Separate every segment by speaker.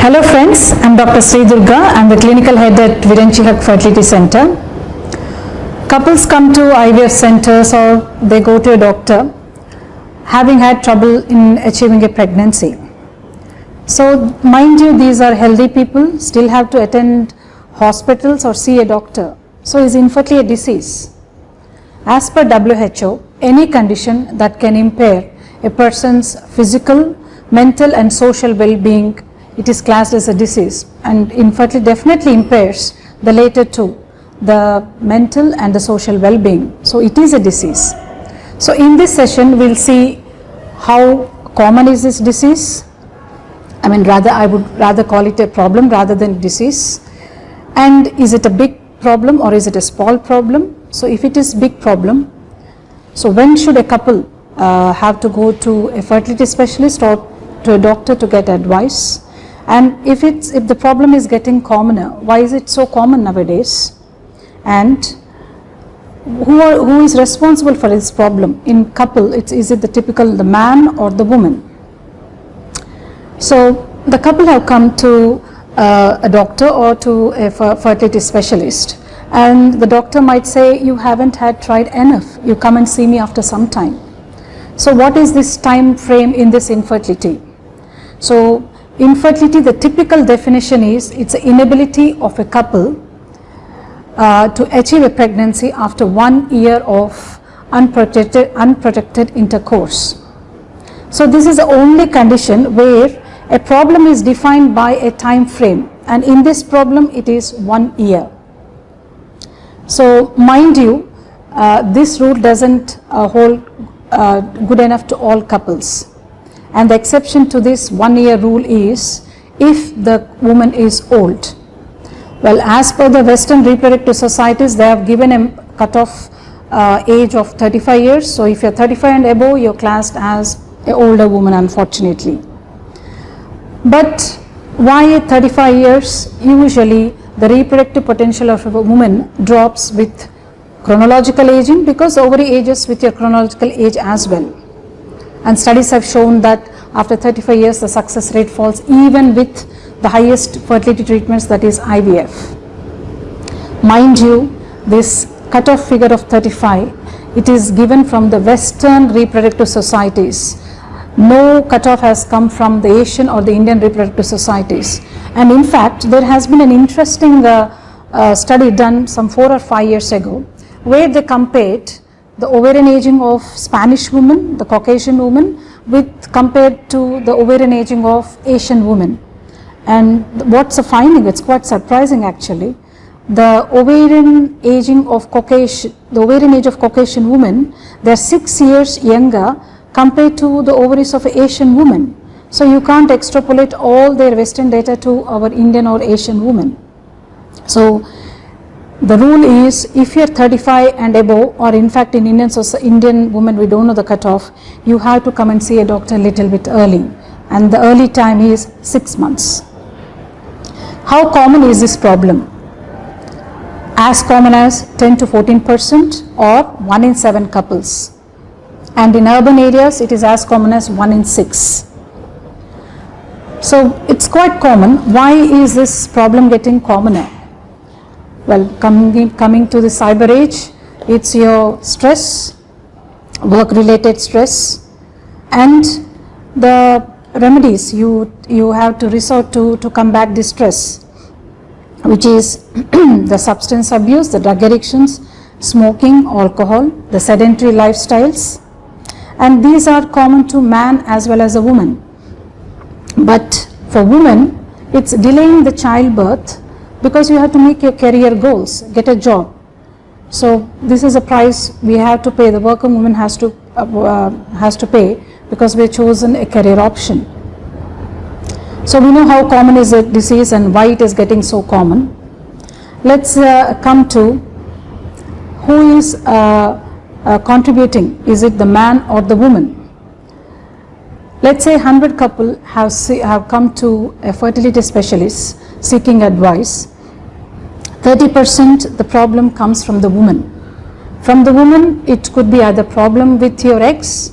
Speaker 1: Hello friends, I am Dr. Sri Durga. I am the clinical head at Virenchi Haq Fertility Center. Couples come to IVF centers or they go to a doctor having had trouble in achieving a pregnancy. So mind you, these are healthy people, still have to attend hospitals or see a doctor. So is infertility a disease? As per WHO, any condition that can impair a person's physical, mental and social well-being, it is classed as a disease, and infertility definitely impairs the later two, the mental and the social well-being. So it is a disease. So in this session we will see how common is this disease. I would rather call it a problem rather than disease. And is it a big problem or is it a small problem? So if it is big problem, so when should a couple have to go to a fertility specialist or to a doctor to get advice? And if the problem is getting commoner, why is it so common nowadays? And who is responsible for this problem? In couple, is it the man or the woman? So the couple have come to a doctor or to a fertility specialist, and the doctor might say, you haven't tried enough, you come and see me after some time. So what is this time frame in this infertility? So infertility, the typical definition is it's the inability of a couple to achieve a pregnancy after 1 year of unprotected intercourse. So this is the only condition where a problem is defined by a time frame, and in this problem it is 1 year. So mind you, this rule doesn't hold good enough to all couples. And the exception to this 1 year rule is if the woman is old. Well, as per the Western reproductive societies, they have given a cutoff age of 35 years. So if you're 35 and above, you're classed as an older woman, unfortunately. But why at 35 years? Usually the reproductive potential of a woman drops with chronological aging, because ovary ages with your chronological age as well. And studies have shown that after 35 years the success rate falls even with the highest fertility treatments, that is IVF. Mind you, this cutoff figure of 35, it is given from the Western reproductive societies. No cutoff has come from the Asian or the Indian reproductive societies. And in fact, there has been an interesting study done some 4 or 5 years ago, where they compared the ovarian aging of Spanish women, the Caucasian women, compared to the ovarian aging of Asian women. And what's the finding? It's quite surprising actually. The ovarian age of Caucasian women, they're 6 years younger compared to the ovaries of Asian women. So you can't extrapolate all their Western data to our Indian or Asian women. So the rule is, if you're 35 and above, or in fact in Indian women we don't know the cutoff, you have to come and see a doctor a little bit early, and the early time is 6 months. How common is this problem? As common as 10 to 14% or 1 in 7 couples, and in urban areas it is as common as 1 in 6. So it's quite common. Why is this problem getting commoner? Well, coming to the cyber age, it's your stress, work-related stress, and the remedies you have to resort to combat this stress, which is the substance abuse, the drug addictions, smoking, alcohol, the sedentary lifestyles, and these are common to man as well as a woman. But for women, it's delaying the childbirth, because you have to make your career goals, get a job. So this is a price we have to pay, the working woman has to pay, because we have chosen a career option. So we know how common is the disease and why it is getting so common. Let's come to who is contributing. Is it the man or the woman? Let's say 100 couple have come to a fertility specialist seeking advice. 30% the problem comes from the woman. From the woman, it could be either problem with your eggs,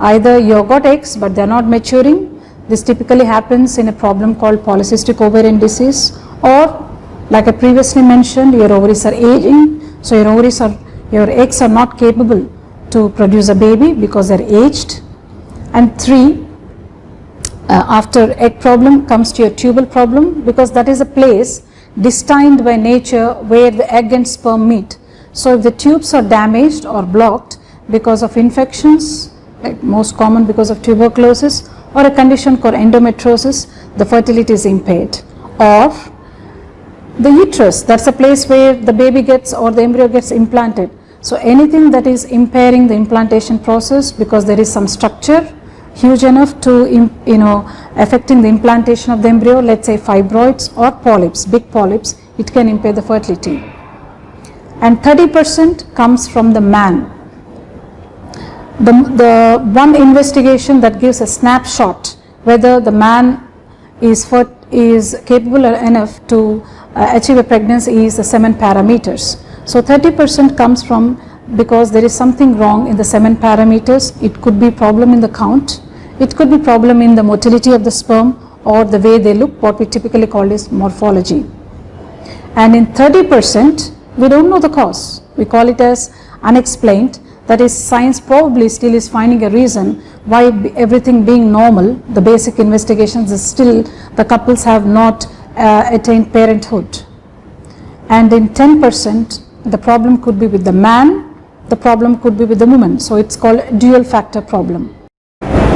Speaker 1: either you got eggs but they are not maturing, This typically happens in a problem called polycystic ovarian disease, or like I previously mentioned, your ovaries are aging, so your eggs are not capable to produce a baby because they're aged. And 3, after egg problem comes to your tubal problem, because that is a place destined by nature where the egg and sperm meet. So if the tubes are damaged or blocked because of infections, like most common because of tuberculosis, or a condition called endometriosis, the fertility is impaired. Or the uterus, that's a place where the baby gets or the embryo gets implanted. So anything that is impairing the implantation process because there is some structure huge enough to affecting the implantation of the embryo, let's say fibroids or polyps, big polyps, it can impair the fertility. And 30% comes from the man. The one investigation that gives a snapshot whether the man is capable enough to achieve a pregnancy is the semen parameters. So 30% comes from because there is something wrong in the semen parameters. It could be problem in the count, it could be problem in the motility of the sperm, or the way they look, what we typically call is morphology. And in 30%, we don't know the cause. We call it as unexplained. That is, science probably still is finding a reason why everything being normal, the basic investigations is still the couples have not attained parenthood. And in 10%, the problem could be with the man, the problem could be with the woman. So it's called a dual factor problem.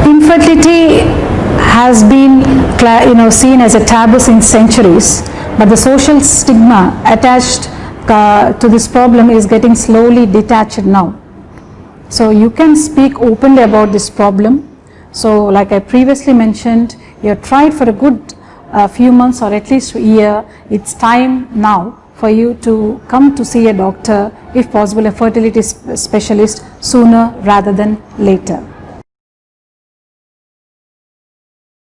Speaker 1: Infertility has been seen as a taboo since centuries, but the social stigma attached to this problem is getting slowly detached now. So you can speak openly about this problem. So like I previously mentioned, you have tried for a good few months or at least a year. It's time now for you to come to see a doctor, if possible a fertility specialist, sooner rather than later.